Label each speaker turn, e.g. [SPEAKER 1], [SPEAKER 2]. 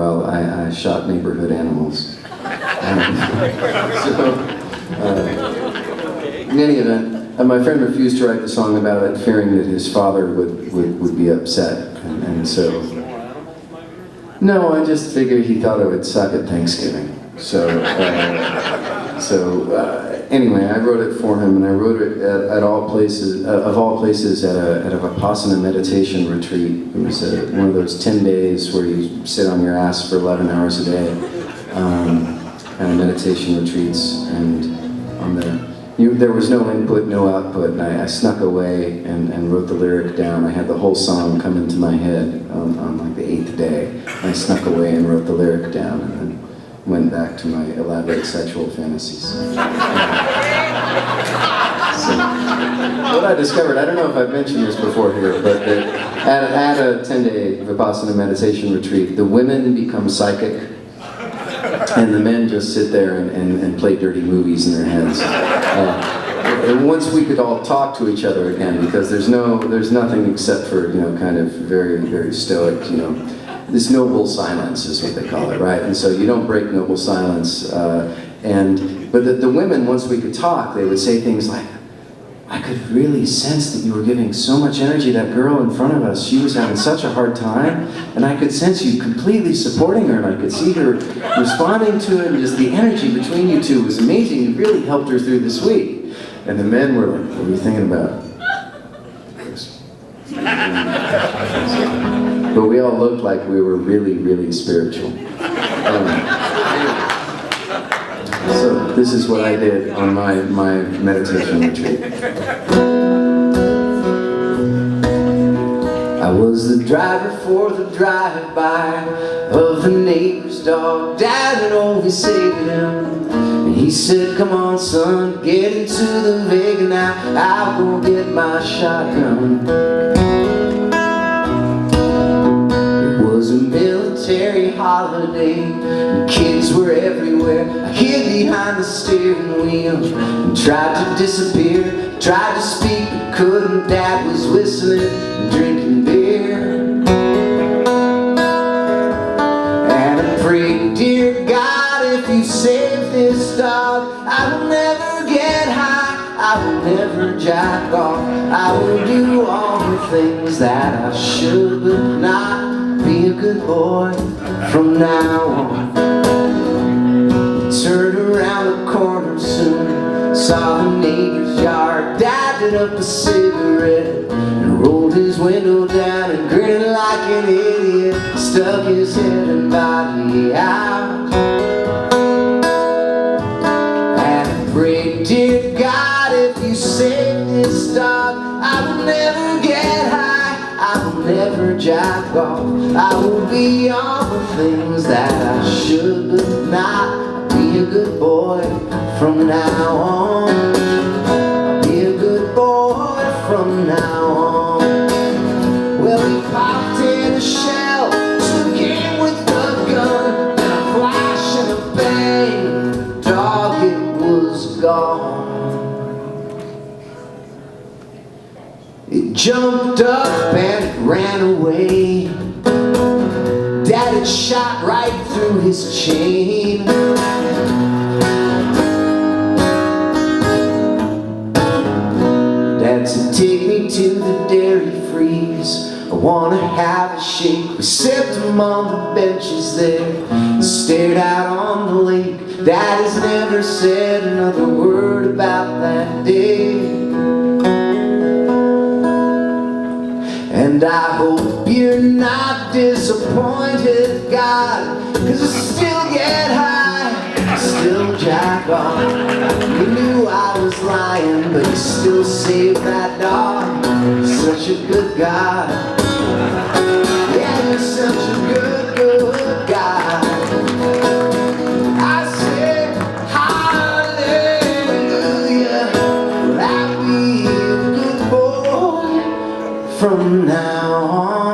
[SPEAKER 1] while I shot neighborhood animals. In any event, my friend refused to write the song about it, fearing that his father would be upset. And so, no, I just figured he thought I would suck at Thanksgiving. Anyway, I wrote it for him, and I wrote it at all places, of all places, at a Vipassana meditation retreat. It was one of those 10 days where you sit on your ass for 11 hours a day, and meditation retreats. And there was no input, no output, and I snuck away and wrote the lyric down. I had the whole song come into my head on like the 8th day. I snuck away and wrote the lyric down, and then went back to my elaborate sexual fantasies. So, what I discovered, I don't know if I've mentioned this before here, but at a 10-day Vipassana meditation retreat, the women become psychic, and the men just sit there and play dirty movies in their heads. And once we could all talk to each other again, because there's nothing except for, kind of very, very stoic, this noble silence is what they call it, right? And so you don't break noble silence. But the women, once we could talk, they would say things like, I could really sense that you were giving so much energy. That girl in front of us, she was having such a hard time, and I could sense you completely supporting her, and I could see her responding to it, and just the energy between you two was amazing. You really helped her through this week. And the men were like, what are you thinking about? But we all looked like we were really, really spiritual. So this is what I did on my meditation retreat. I was the driver for the drive-by of the neighbor's dog. Dad had always saved him, and he said, come on son, get into the Vega now, I'll go get my shotgun. It was a military holiday, and kids were everywhere. I hid behind the steering wheel and tried to disappear. Tried to speak but couldn't. Dad was whistling and drinking beer. And I prayed, dear God, if you save this dog, I will never get high, I will never jack off, I will do all the things that I should, but not be a good boy from now on. Turned around the corner soon, saw the neighbor's yard. Dad lit up a cigarette and rolled his window down and grinning like an idiot, stuck his head and body out. And I prayed, dear God, if you save this dog, I will never get high, I will never jack off, I will be all the things that I should, but not be a good boy from now on. I'll be a good boy from now on. Well, he popped in a shell, took him with the gun, and a flash and a bang, dog, it was gone. It jumped up and it ran away. Dad had shot right through his chain. Dad said, take me to the dairy freeze, I wanna have a shake. We sipped them on the benches there, stared out on the lake. Dad has never said another word about that day. And I hope you're not disappointed, God, 'cause I still get high, I still jack off. You knew I was lying, but you still saved that dog. You're such a good God. Yeah, you're such a good, good God. I said hallelujah, will I be a good boy from now on?